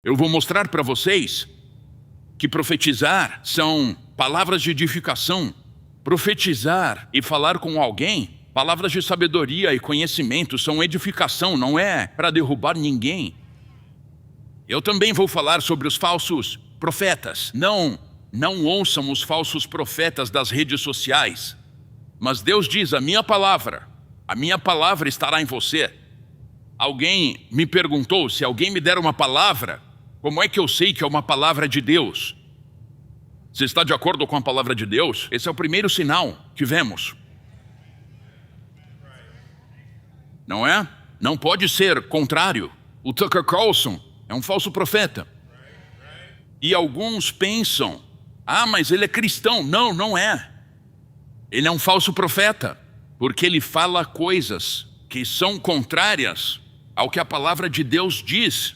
Eu vou mostrar para vocês que profetizar são palavras de edificação. Profetizar e falar com alguém, palavras de sabedoria e conhecimento são edificação, não é para derrubar ninguém. Eu também vou falar sobre os falsos profetas. Não ouçam os falsos profetas das redes sociais. Mas Deus diz, a minha palavra estará em você. Alguém me perguntou, se alguém me der uma palavra, como é que eu sei que é uma palavra de Deus? Você está de acordo com a palavra de Deus? Esse é o primeiro sinal que vemos. Não é? Não pode ser contrário. O Tucker Carlson é um falso profeta. E alguns pensam, mas ele é cristão. Não, não é. Ele é um falso profeta, porque ele fala coisas que são contrárias ao que a palavra de Deus diz.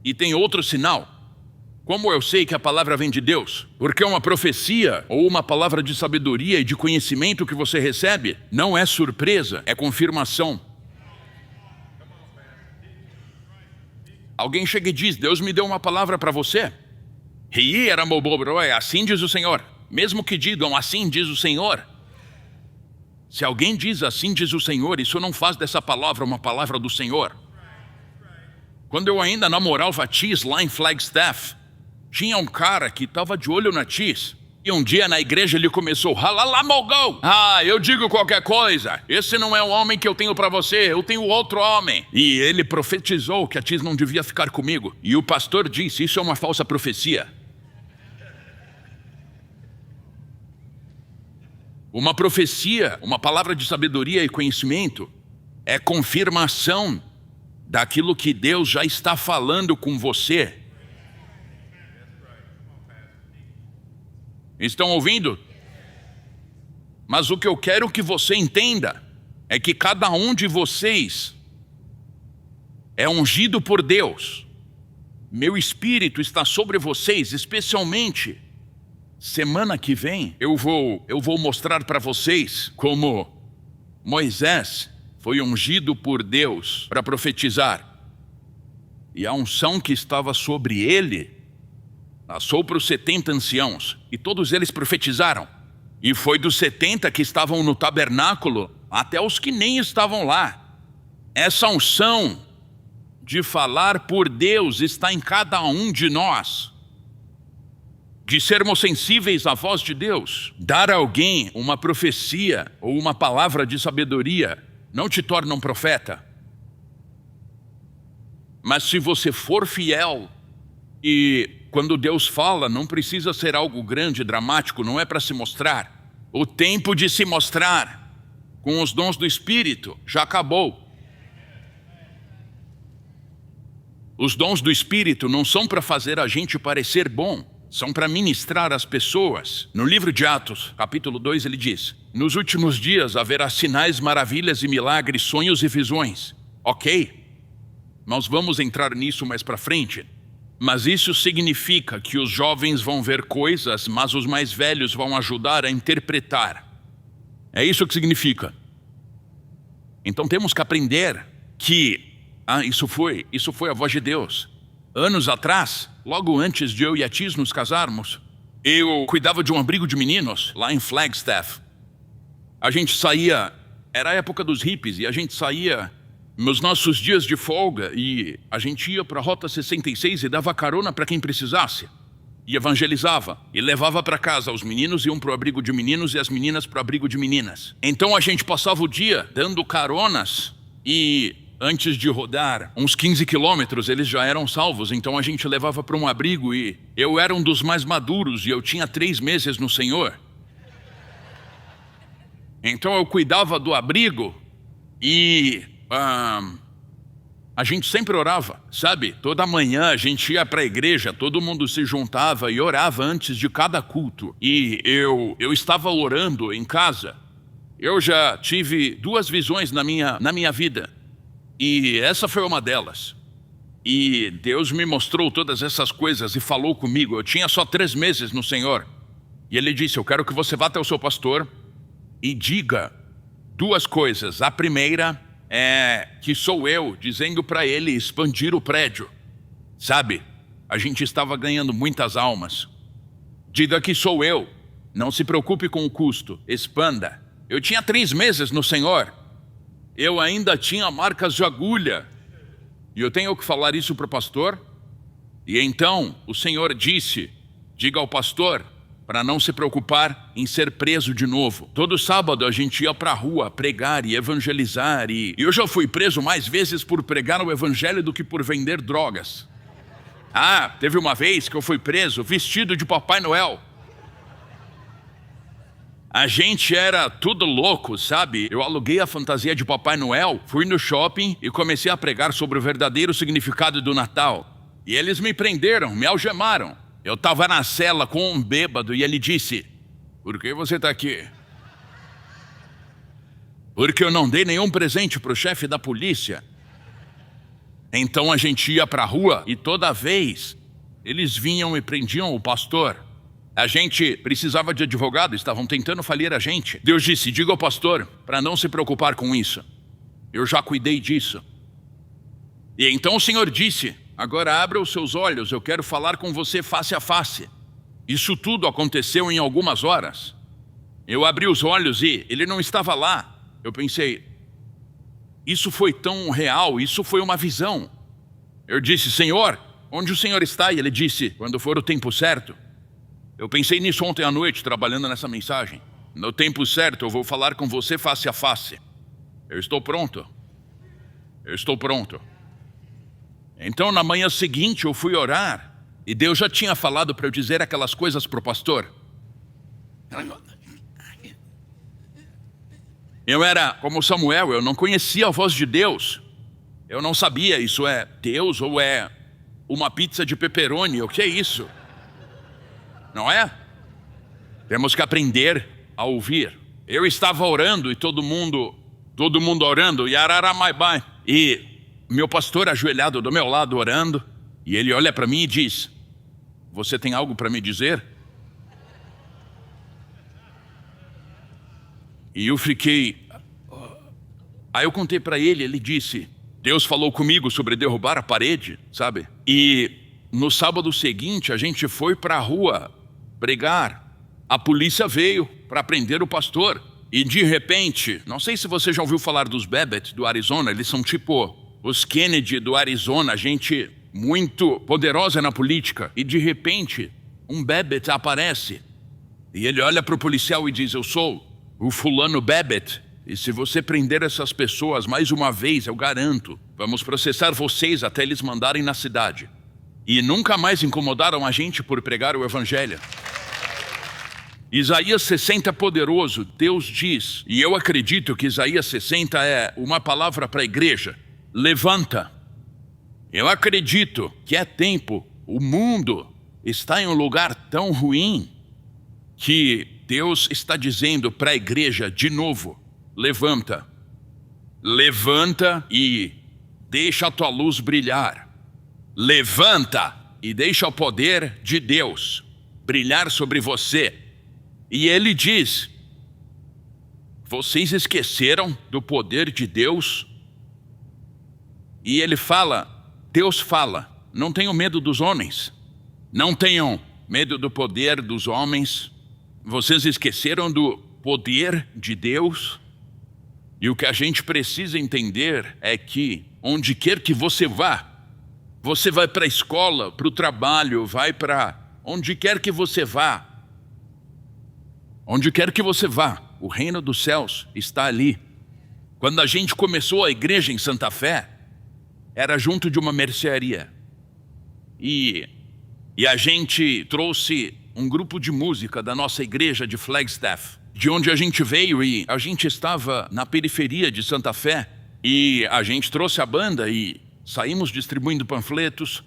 E tem outro sinal. Como eu sei que a palavra vem de Deus? Porque uma profecia ou uma palavra de sabedoria e de conhecimento que você recebe não é surpresa, é confirmação. Alguém chega e diz, Deus me deu uma palavra para você. Assim diz o Senhor. Mesmo que digam, assim diz o Senhor. Se alguém diz, assim diz o Senhor, isso não faz dessa palavra uma palavra do Senhor. Quando eu ainda namorava a Tis lá em Flagstaff, tinha um cara que estava de olho na Tis. E um dia na igreja ele começou, halalamogão. Eu digo qualquer coisa. Esse não é o homem que eu tenho para você, eu tenho outro homem. E ele profetizou que a Tis não devia ficar comigo. E o pastor disse, isso é uma falsa profecia. Uma profecia, uma palavra de sabedoria e conhecimento, é confirmação daquilo que Deus já está falando com você. Estão ouvindo? Mas o que eu quero que você entenda é que cada um de vocês é ungido por Deus. Meu espírito está sobre vocês, especialmente semana que vem eu vou mostrar para vocês como Moisés foi ungido por Deus para profetizar. E a unção que estava sobre ele passou para os 70 anciãos, e todos eles profetizaram. E foi dos 70 que estavam no tabernáculo até os que nem estavam lá. Essa unção de falar por Deus está em cada um de nós. De sermos sensíveis à voz de Deus. Dar a alguém uma profecia ou uma palavra de sabedoria não te torna um profeta. Mas se você for fiel, e quando Deus fala, não precisa ser algo grande, dramático, não é para se mostrar. O tempo de se mostrar com os dons do Espírito já acabou. Os dons do Espírito não são para fazer a gente parecer bom, são para ministrar as pessoas. No livro de Atos, capítulo 2, ele diz, nos últimos dias haverá sinais, maravilhas e milagres, sonhos e visões. Ok, nós vamos entrar nisso mais para frente. Mas isso significa que os jovens vão ver coisas, mas os mais velhos vão ajudar a interpretar. É isso que significa. Então temos que aprender que isso foi a voz de Deus. Anos atrás, logo antes de eu e a Tis nos casarmos, eu cuidava de um abrigo de meninos lá em Flagstaff. A gente saía, era a época dos hippies, e a gente saía nos nossos dias de folga, e a gente ia para a Rota 66 e dava carona para quem precisasse. E evangelizava, e levava para casa. Os meninos iam para o abrigo de meninos e as meninas para o abrigo de meninas. Então a gente passava o dia dando caronas, e antes de rodar uns 15 quilômetros, eles já eram salvos. Então a gente levava para um abrigo, e eu era um dos mais maduros, e eu tinha 3 meses no Senhor. Então eu cuidava do abrigo, e a gente sempre orava, sabe? Toda manhã a gente ia para a igreja, todo mundo se juntava e orava antes de cada culto. E eu estava orando em casa. Eu já tive 2 visões na minha vida, e essa foi uma delas. E Deus me mostrou todas essas coisas e falou comigo. Eu tinha só 3 meses no Senhor. E Ele disse, eu quero que você vá até o seu pastor e diga 2 coisas. A primeira é que sou eu dizendo para ele expandir o prédio, sabe? A gente estava ganhando muitas almas. Diga que sou eu. Não se preocupe com o custo. Expanda. Eu tinha 3 meses no Senhor. Eu ainda tinha marcas de agulha. E eu tenho que falar isso para o pastor? E então o Senhor disse, diga ao pastor, para não se preocupar em ser preso de novo. Todo sábado a gente ia para a rua pregar e evangelizar. E eu já fui preso mais vezes por pregar o evangelho do que por vender drogas. Teve uma vez que eu fui preso vestido de Papai Noel. A gente era tudo louco, sabe? Eu aluguei a fantasia de Papai Noel, fui no shopping e comecei a pregar sobre o verdadeiro significado do Natal. E eles me prenderam, me algemaram. Eu estava na cela com um bêbado e ele disse, por que você está aqui? Porque eu não dei nenhum presente para o chefe da polícia. Então a gente ia para a rua e toda vez eles vinham e prendiam o pastor. A gente precisava de advogado, estavam tentando falir a gente. Deus disse, diga ao pastor para não se preocupar com isso. Eu já cuidei disso. E então o Senhor disse, agora abra os seus olhos, eu quero falar com você face a face. Isso tudo aconteceu em algumas horas. Eu abri os olhos e ele não estava lá. Eu pensei, isso foi tão real, isso foi uma visão. Eu disse, Senhor, onde o Senhor está? E ele disse, quando for o tempo certo. Eu pensei nisso ontem à noite, trabalhando nessa mensagem. No tempo certo, eu vou falar com você face a face. Eu estou pronto. Eu estou pronto. Então, na manhã seguinte, eu fui orar. E Deus já tinha falado para eu dizer aquelas coisas para o pastor. Eu era como Samuel, eu não conhecia a voz de Deus. Eu não sabia, isso é Deus ou é uma pizza de pepperoni, o que é isso? Não é? Temos que aprender a ouvir. Eu estava orando e todo mundo orando, e meu pastor ajoelhado do meu lado orando, e ele olha para mim e diz, você tem algo para me dizer? E eu fiquei... Aí eu contei para ele, ele disse, Deus falou comigo sobre derrubar a parede, sabe? E no sábado seguinte a gente foi para a rua pregar. A polícia veio para prender o pastor. E de repente, não sei se você já ouviu falar dos Babbitt do Arizona, eles são tipo os Kennedy do Arizona, gente muito poderosa na política. E de repente, um Babbitt aparece. E ele olha para o policial e diz, eu sou o fulano Babbitt. E se você prender essas pessoas mais uma vez, eu garanto, vamos processar vocês até eles mandarem na cidade. E nunca mais incomodaram a gente por pregar o evangelho. Isaías 60 é poderoso, Deus diz, e eu acredito que Isaías 60 é uma palavra para a igreja, levanta. Eu acredito que é tempo, o mundo está em um lugar tão ruim, que Deus está dizendo para a igreja de novo, levanta. Levanta e deixa a tua luz brilhar. Levanta e deixa o poder de Deus brilhar sobre você. E ele diz, vocês esqueceram do poder de Deus? E ele fala, Deus fala, não tenham medo dos homens, não tenham medo do poder dos homens. Vocês esqueceram do poder de Deus? E o que a gente precisa entender é que onde quer que você vai para a escola, para o trabalho, vai para onde quer que você vá. Onde quer que você vá, o reino dos céus está ali. Quando a gente começou a igreja em Santa Fé, era junto de uma mercearia. E a gente trouxe um grupo de música da nossa igreja de Flagstaff, de onde a gente veio, e a gente estava na periferia de Santa Fé, e a gente trouxe a banda e saímos distribuindo panfletos.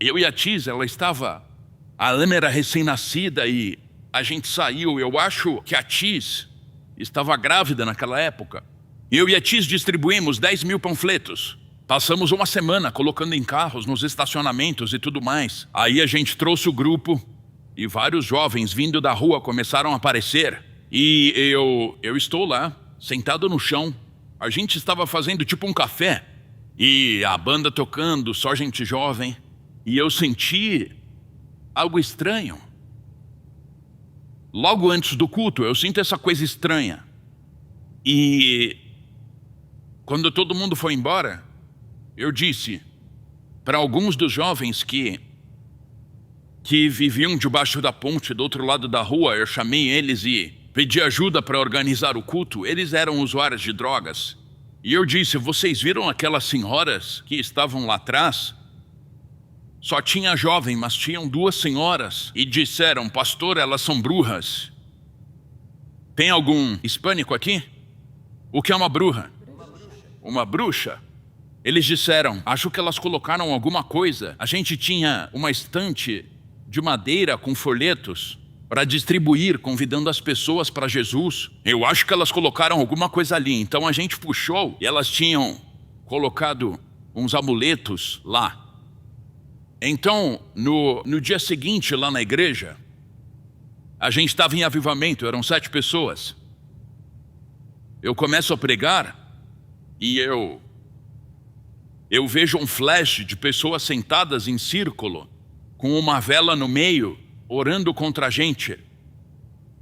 Eu e a Tis, a Ana era recém-nascida e a gente saiu. Eu acho que a Tis estava grávida naquela época. Eu e a Tis distribuímos 10 mil panfletos. Passamos uma semana colocando em carros, nos estacionamentos e tudo mais. Aí a gente trouxe o grupo e vários jovens vindo da rua começaram a aparecer. E eu estou lá, sentado no chão. A gente estava fazendo tipo um café. E a banda tocando, só gente jovem. E eu senti algo estranho. Logo antes do culto, eu sinto essa coisa estranha. E quando todo mundo foi embora, eu disse para alguns dos jovens que viviam debaixo da ponte do outro lado da rua, eu chamei eles e pedi ajuda para organizar o culto. Eles eram usuários de drogas. E eu disse: vocês viram aquelas senhoras que estavam lá atrás? Só tinha jovem, mas tinham 2 senhoras. E disseram: pastor, elas são bruxas. Tem algum hispânico aqui? O que é uma bruxa? Uma bruxa? Eles disseram: acho que elas colocaram alguma coisa. A gente tinha uma estante de madeira com folhetos para distribuir, convidando as pessoas para Jesus. Eu acho que elas colocaram alguma coisa ali. Então a gente puxou e elas tinham colocado uns amuletos lá. Então, no dia seguinte, lá na igreja, a gente estava em avivamento, eram 7 pessoas. Eu começo a pregar e eu vejo um flash de pessoas sentadas em círculo, com uma vela no meio, orando contra a gente.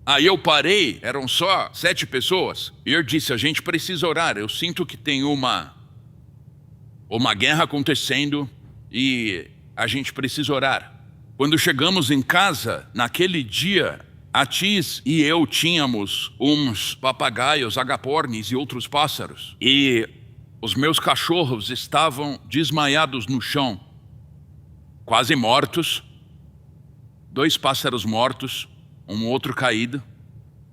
Aí eu parei, eram só 7 pessoas, e eu disse: a gente precisa orar, eu sinto que tem uma guerra acontecendo e a gente precisa orar. Quando chegamos em casa, naquele dia, a Tis e eu tínhamos uns papagaios, agapornis e outros pássaros. E os meus cachorros estavam desmaiados no chão, quase mortos. 2 pássaros mortos, um outro caído.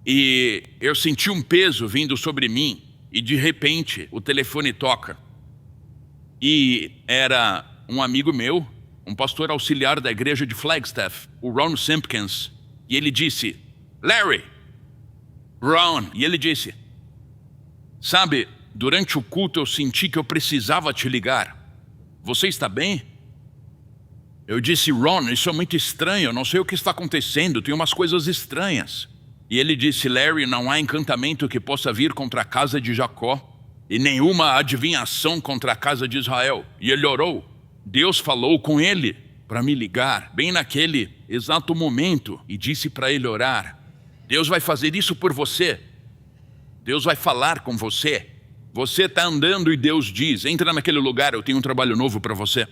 E eu senti um peso vindo sobre mim. E de repente, o telefone toca. E era um amigo meu, um pastor auxiliar da igreja de Flagstaff, o Ron Simpkins. E ele disse: Larry! Ron! E ele disse: sabe, durante o culto eu senti que eu precisava te ligar. Você está bem? Eu disse: Ron, isso é muito estranho, eu não sei o que está acontecendo, tem umas coisas estranhas. E ele disse: Larry, não há encantamento que possa vir contra a casa de Jacó, e nenhuma adivinhação contra a casa de Israel. E ele orou. Deus falou com ele para me ligar, bem naquele exato momento, e disse para ele orar. Deus vai fazer isso por você. Deus vai falar com você. Você está andando e Deus diz: entra naquele lugar, eu tenho um trabalho novo para você.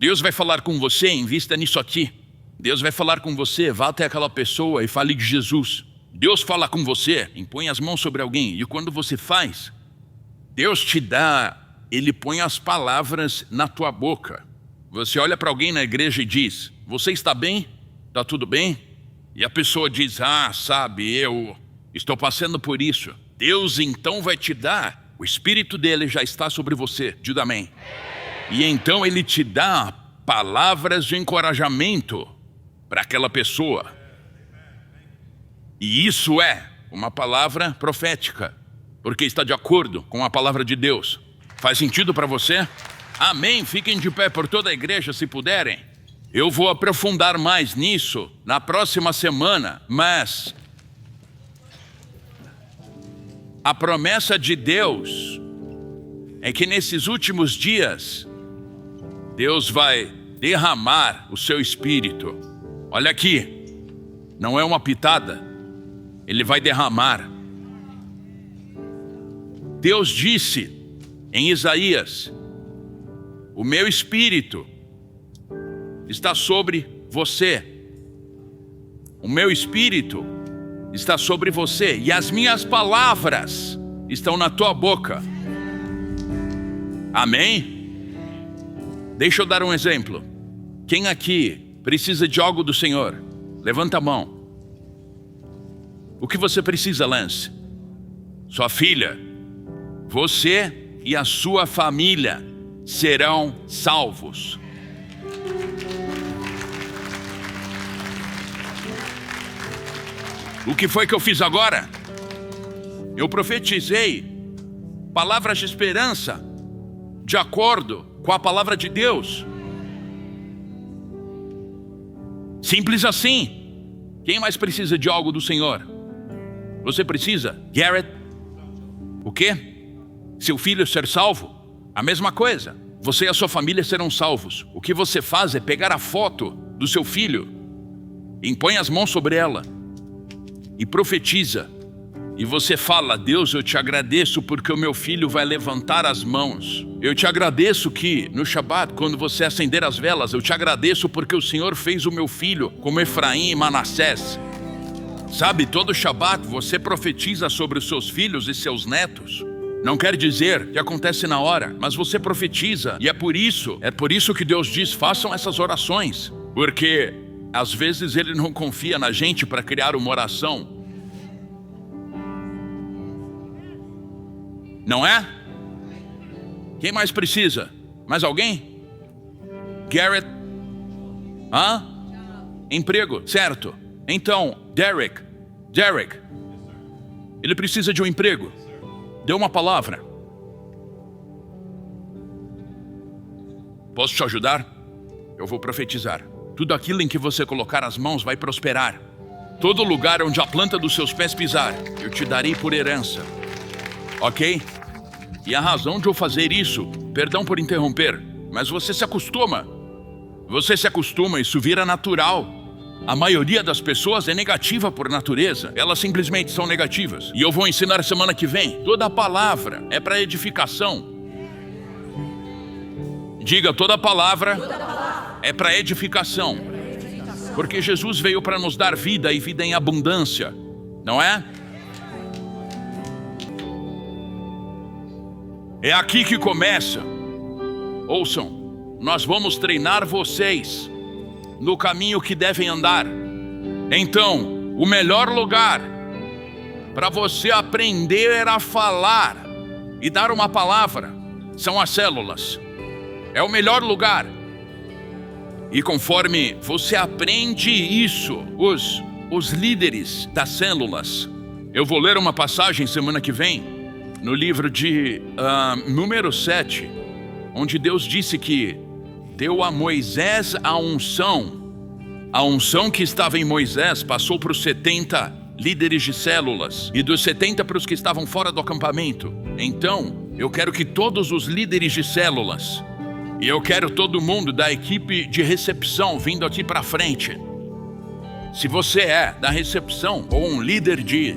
Deus vai falar com você, invista nisso aqui. Deus vai falar com você, vá até aquela pessoa e fale de Jesus. Deus fala com você, impõe as mãos sobre alguém, e quando você faz, Deus te dá, Ele põe as palavras na tua boca. Você olha para alguém na igreja e diz: você está bem? Está tudo bem? E a pessoa diz: ah, sabe, eu estou passando por isso. Deus então vai te dar, o Espírito dele já está sobre você. Diga amém. E então ele te dá palavras de encorajamento para aquela pessoa. E isso é uma palavra profética, porque está de acordo com a palavra de Deus. Faz sentido para você? Amém. Fiquem de pé por toda a igreja, se puderem. Eu vou aprofundar mais nisso na próxima semana, mas a promessa de Deus é que nesses últimos dias Deus vai derramar o seu Espírito. Olha aqui, não é uma pitada, Ele vai derramar. Deus disse em Isaías: o meu Espírito está sobre você. O meu Espírito está sobre você e as minhas palavras estão na tua boca. Amém? Deixa eu dar um exemplo. Quem aqui precisa de algo do Senhor? Levanta a mão. O que você precisa, Lance? Sua filha. Você e a sua família serão salvos. O que foi que eu fiz agora? Eu profetizei palavras de esperança de acordo com a palavra de Deus. Simples assim. Quem mais precisa de algo do Senhor? Você precisa? Garrett? O quê? Seu filho ser salvo? A mesma coisa. você e a sua família serão salvos. O que você faz é pegar a foto do seu filho, impõe as mãos sobre ela e profetiza. E você fala: Deus, eu te agradeço porque o meu filho vai levantar as mãos. Eu te agradeço que no Shabat, quando você acender as velas, eu te agradeço porque o Senhor fez o meu filho como Efraim e Manassés. Sabe, todo Shabat você profetiza sobre os seus filhos e seus netos. Não quer dizer que acontece na hora, mas você profetiza. E é por isso que Deus diz: façam essas orações. Porque às vezes Ele não confia na gente para criar uma oração. Não é? Quem mais precisa? Mais alguém? Garrett? Emprego, certo. Então, Derek, ele precisa de um emprego. Dê uma palavra. Posso te ajudar? Eu vou profetizar. Tudo aquilo em que você colocar as mãos vai prosperar. Todo lugar onde a planta dos seus pés pisar, eu te darei por herança. Ok? E a razão de eu fazer isso, perdão por interromper, mas você se acostuma. Você se acostuma, isso vira natural. A maioria das pessoas é negativa por natureza. Elas simplesmente são negativas. E eu vou ensinar semana que vem. Toda palavra é para edificação. Diga, toda palavra é para edificação. Porque Jesus veio para nos dar vida e vida em abundância. Não é? É aqui que começa. Ouçam, nós vamos treinar vocês no caminho que devem andar. Então, o melhor lugar para você aprender a falar e dar uma palavra são as células. É o melhor lugar. E conforme você aprende isso, os líderes das células, eu vou ler uma passagem semana que vem, no livro de número 7, onde Deus disse que deu a Moisés a unção que estava em Moisés passou para os 70 líderes de células, e dos 70 para os que estavam fora do acampamento. Então, eu quero que todos os líderes de células, e eu quero todo mundo da equipe de recepção vindo aqui para frente. Se você é da recepção ou um líder de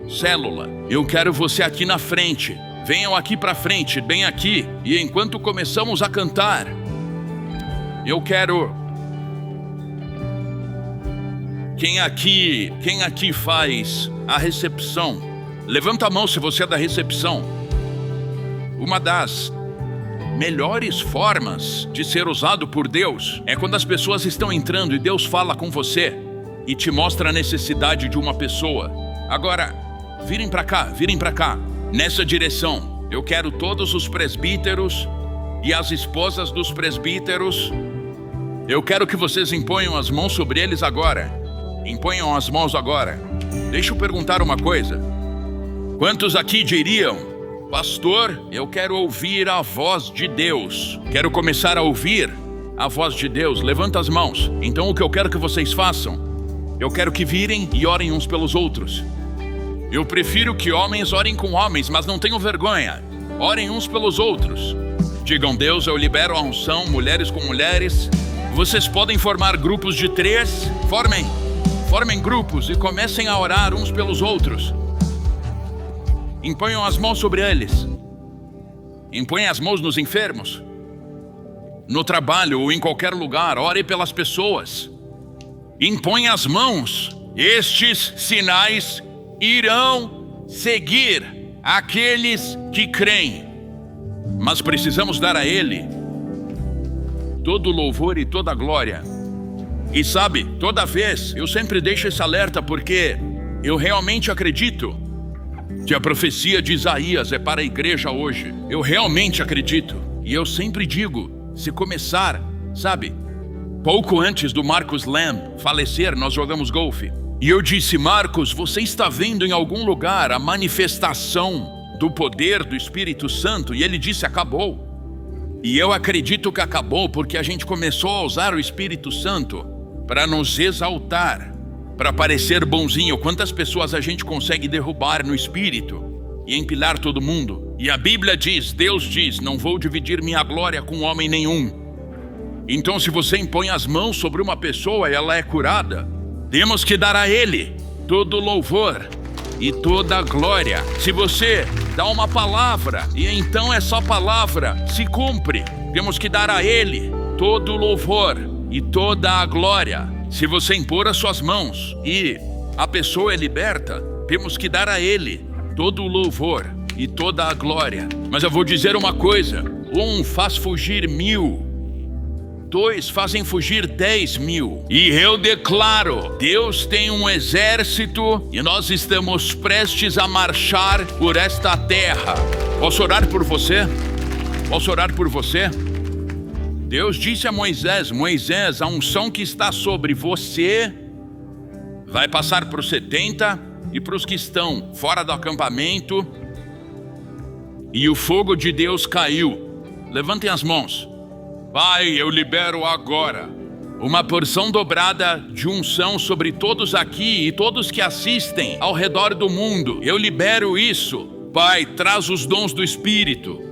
célula, eu quero você aqui na frente. Venham aqui para frente, bem aqui. E enquanto começamos a cantar, eu quero... Quem aqui faz a recepção? Levanta a mão se você é da recepção. Uma das melhores formas de ser usado por Deus é quando as pessoas estão entrando e Deus fala com você e te mostra a necessidade de uma pessoa. Agora, virem para cá, nessa direção. Eu quero todos os presbíteros e as esposas dos presbíteros. Eu quero que vocês imponham as mãos sobre eles agora. Imponham as mãos agora. Deixa eu perguntar uma coisa. Quantos aqui diriam: pastor, eu quero ouvir a voz de Deus. Quero começar a ouvir a voz de Deus. Levanta as mãos. Então o que eu quero que vocês façam, eu quero que virem e orem uns pelos outros. Eu prefiro que homens orem com homens, mas não tenham vergonha. Orem uns pelos outros. Digam: Deus, eu libero a unção, mulheres com mulheres. Vocês podem formar grupos de 3. Formem grupos e comecem a orar uns pelos outros. Imponham as mãos sobre eles. Imponham as mãos nos enfermos. No trabalho ou em qualquer lugar, ore pelas pessoas. Imponham as mãos. Estes sinais irão seguir aqueles que creem. Mas precisamos dar a Ele todo louvor e toda glória. E sabe, toda vez eu sempre deixo esse alerta porque eu realmente acredito que a profecia de Isaías é para a igreja hoje. Eu realmente acredito. E eu sempre digo, se começar, sabe, pouco antes do Marcus Lamb falecer, nós jogamos golfe. E eu disse: Marcos, você está vendo em algum lugar a manifestação do poder do Espírito Santo? E ele disse: acabou. E eu acredito que acabou porque a gente começou a usar o Espírito Santo para nos exaltar, para parecer bonzinho. Quantas pessoas a gente consegue derrubar no Espírito e empilhar todo mundo? E a Bíblia diz, Deus diz, não vou dividir minha glória com homem nenhum. Então se você impõe as mãos sobre uma pessoa e ela é curada, temos que dar a Ele todo louvor e toda a glória. Se você dá uma palavra e então essa palavra se cumpre, temos que dar a Ele todo louvor e toda a glória. Se você impor as suas mãos e a pessoa é liberta, temos que dar a Ele todo o louvor e toda a glória. Mas eu vou dizer uma coisa: um faz fugir 1000, 2 fazem fugir 10.000. E eu declaro, Deus tem um exército e nós estamos prestes a marchar por esta terra. Posso orar por você? Posso orar por você? Deus disse a Moisés, Moisés, a unção que está sobre você vai passar para os 70 e para os que estão fora do acampamento. E o fogo de Deus caiu. Levantem as mãos. Pai, eu libero agora uma porção dobrada de unção sobre todos aqui e todos que assistem ao redor do mundo. Eu libero isso. Pai, traz os dons do Espírito.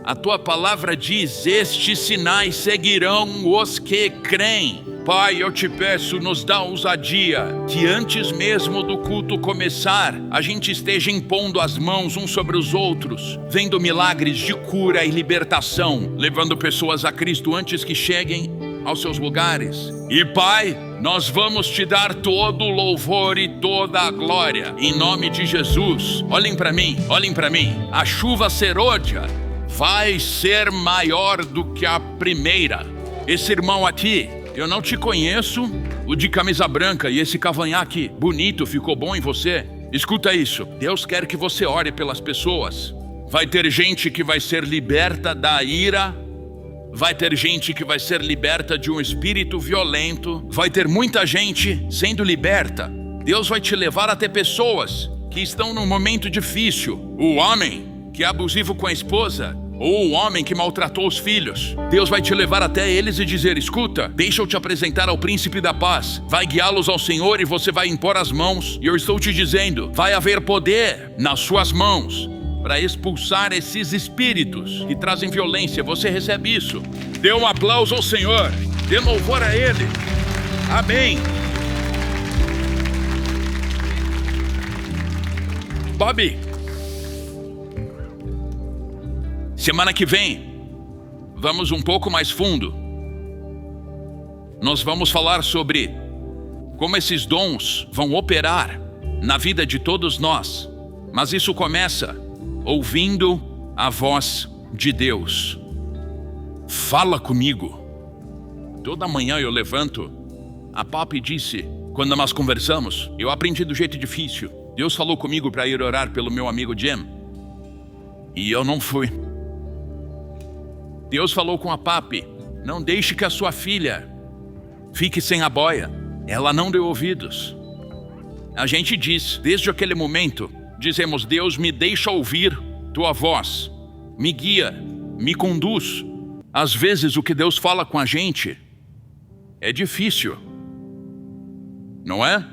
A tua palavra diz, estes sinais seguirão os que creem. Pai, eu te peço, nos dá ousadia, que antes mesmo do culto começar, a gente esteja impondo as mãos uns sobre os outros, vendo milagres de cura e libertação, levando pessoas a Cristo antes que cheguem aos seus lugares. E Pai, nós vamos te dar todo o louvor e toda a glória, em nome de Jesus. Olhem para mim, a chuva serôdia vai ser maior do que a primeira. Esse irmão aqui, eu não te conheço, o de camisa branca e esse cavanhaque bonito ficou bom em você? Escuta isso, Deus quer que você ore pelas pessoas. Vai ter gente que vai ser liberta da ira, vai ter gente que vai ser liberta de um espírito violento, vai ter muita gente sendo liberta. Deus vai te levar até pessoas que estão num momento difícil. O homem que é abusivo com a esposa, ou o homem que maltratou os filhos, Deus vai te levar até eles e dizer, escuta, deixa eu te apresentar ao príncipe da paz, vai guiá-los ao Senhor e você vai impor as mãos, e eu estou te dizendo, vai haver poder nas suas mãos para expulsar esses espíritos que trazem violência. Você recebe isso. Dê um aplauso ao Senhor, dê louvor a Ele. Amém. Bob, semana que vem, vamos um pouco mais fundo. Nós vamos falar sobre como esses dons vão operar na vida de todos nós. Mas isso começa ouvindo a voz de Deus. Fala comigo. Toda manhã eu levanto. A Papi disse, quando nós conversamos, eu aprendi do jeito difícil. Deus falou comigo para ir orar pelo meu amigo Jim. E eu não fui. Deus falou com a Papi, não deixe que a sua filha fique sem a boia. Ela não deu ouvidos. A gente diz, desde aquele momento, dizemos, Deus, me deixa ouvir tua voz, me guia, me conduz. Às vezes o que Deus fala com a gente é difícil, não é?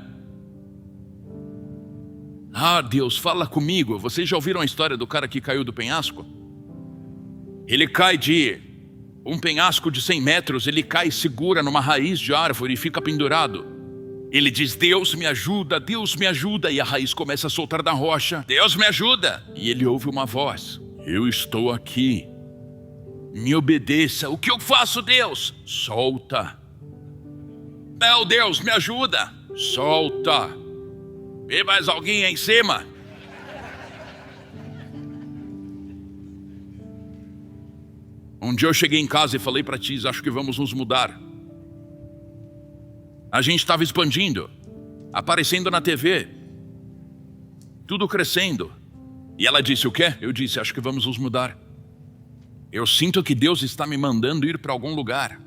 Ah, Deus, fala comigo. Vocês já ouviram a história do cara que caiu do penhasco? Ele cai de um penhasco de 100 metros, ele cai e segura numa raiz de árvore e fica pendurado. Ele diz, Deus me ajuda, e a raiz começa a soltar da rocha, Deus me ajuda. E ele ouve uma voz, eu estou aqui, me obedeça. O que eu faço, Deus? Solta. Meu Deus, me ajuda. Solta. Vê mais alguém aí em cima? Um dia eu cheguei em casa e falei para Tis, acho que vamos nos mudar. A gente estava expandindo, aparecendo na TV, tudo crescendo. E ela disse, o quê? Eu disse, acho que vamos nos mudar. Eu sinto que Deus está me mandando ir para algum lugar,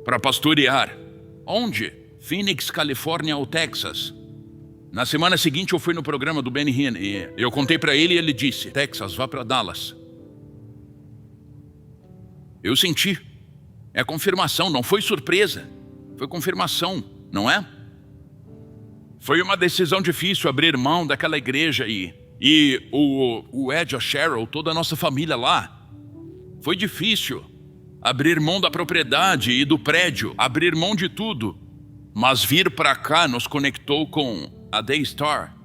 para pastorear. Onde? Phoenix, Califórnia ou Texas. Na semana seguinte eu fui no programa do Benny Hinn e eu contei para ele e ele disse, Texas, vá para Dallas. Eu senti. É confirmação, não foi surpresa. Foi confirmação, não é? Foi uma decisão difícil abrir mão daquela igreja e E o Ed, a Cheryl, toda a nossa família lá. Foi difícil abrir mão da propriedade e do prédio, abrir mão de tudo. Mas vir para cá nos conectou com a Daystar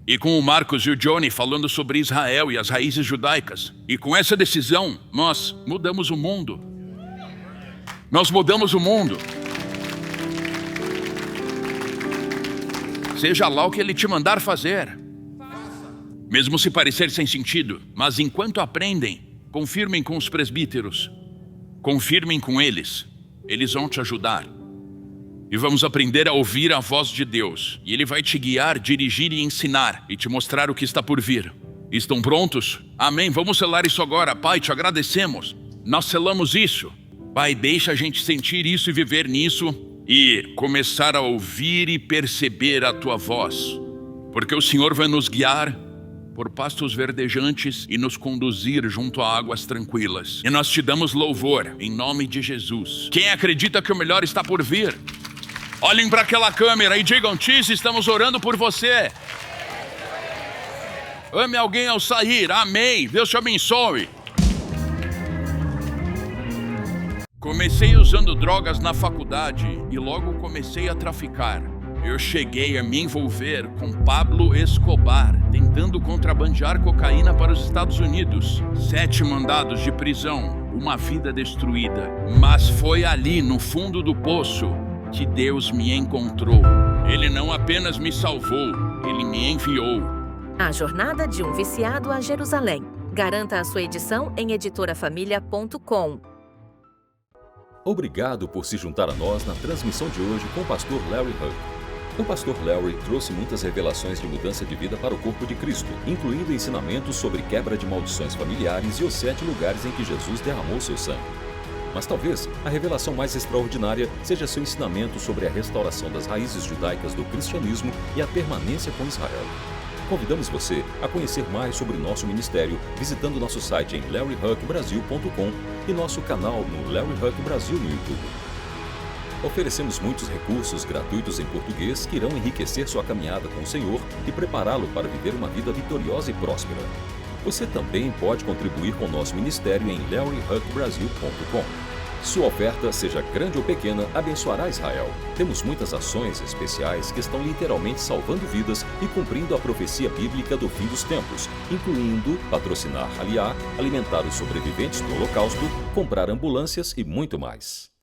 e com o Marcos e o Johnny falando sobre Israel e as raízes judaicas. E com essa decisão, nós mudamos o mundo. Nós mudamos o mundo. Seja lá o que ele te mandar fazer. Mesmo se parecer sem sentido, mas enquanto aprendem, confirmem com os presbíteros. Confirmem com eles. Eles vão te ajudar. E vamos aprender a ouvir a voz de Deus. E Ele vai te guiar, dirigir e ensinar. E te mostrar o que está por vir. Estão prontos? Amém. Vamos selar isso agora. Pai, te agradecemos. Nós selamos isso. Pai, deixa a gente sentir isso e viver nisso. E começar a ouvir e perceber a Tua voz. Porque o Senhor vai nos guiar por pastos verdejantes e nos conduzir junto a águas tranquilas. E nós te damos louvor, em nome de Jesus. Quem acredita que o melhor está por vir? Olhem para aquela câmera e digam: Tiz, estamos orando por você. Ame alguém ao sair, amém. Deus te abençoe. Comecei usando drogas na faculdade e logo comecei a traficar. Eu cheguei a me envolver com Pablo Escobar, tentando contrabandear cocaína para os Estados Unidos. 7 mandados de prisão, uma vida destruída. Mas foi ali, no fundo do poço, que Deus me encontrou. Ele não apenas me salvou, Ele me enviou. A Jornada de um Viciado a Jerusalém. Garanta a sua edição em editorafamilia.com. Obrigado por se juntar a nós na transmissão de hoje com o pastor Larry Huck. O pastor Larry trouxe muitas revelações de mudança de vida para o corpo de Cristo, incluindo ensinamentos sobre quebra de maldições familiares e os 7 lugares em que Jesus derramou seu sangue. Mas talvez a revelação mais extraordinária seja seu ensinamento sobre a restauração das raízes judaicas do cristianismo e a permanência com Israel. Convidamos você a conhecer mais sobre o nosso ministério visitando nosso site em larryhuckbrasil.com e nosso canal no Larry Huck Brasil no YouTube. Oferecemos muitos recursos gratuitos em português que irão enriquecer sua caminhada com o Senhor e prepará-lo para viver uma vida vitoriosa e próspera. Você também pode contribuir com o nosso ministério em larryhuckbrasil.com. Sua oferta, seja grande ou pequena, abençoará Israel. Temos muitas ações especiais que estão literalmente salvando vidas e cumprindo a profecia bíblica do fim dos tempos, incluindo patrocinar Aliá, alimentar os sobreviventes do Holocausto, comprar ambulâncias e muito mais.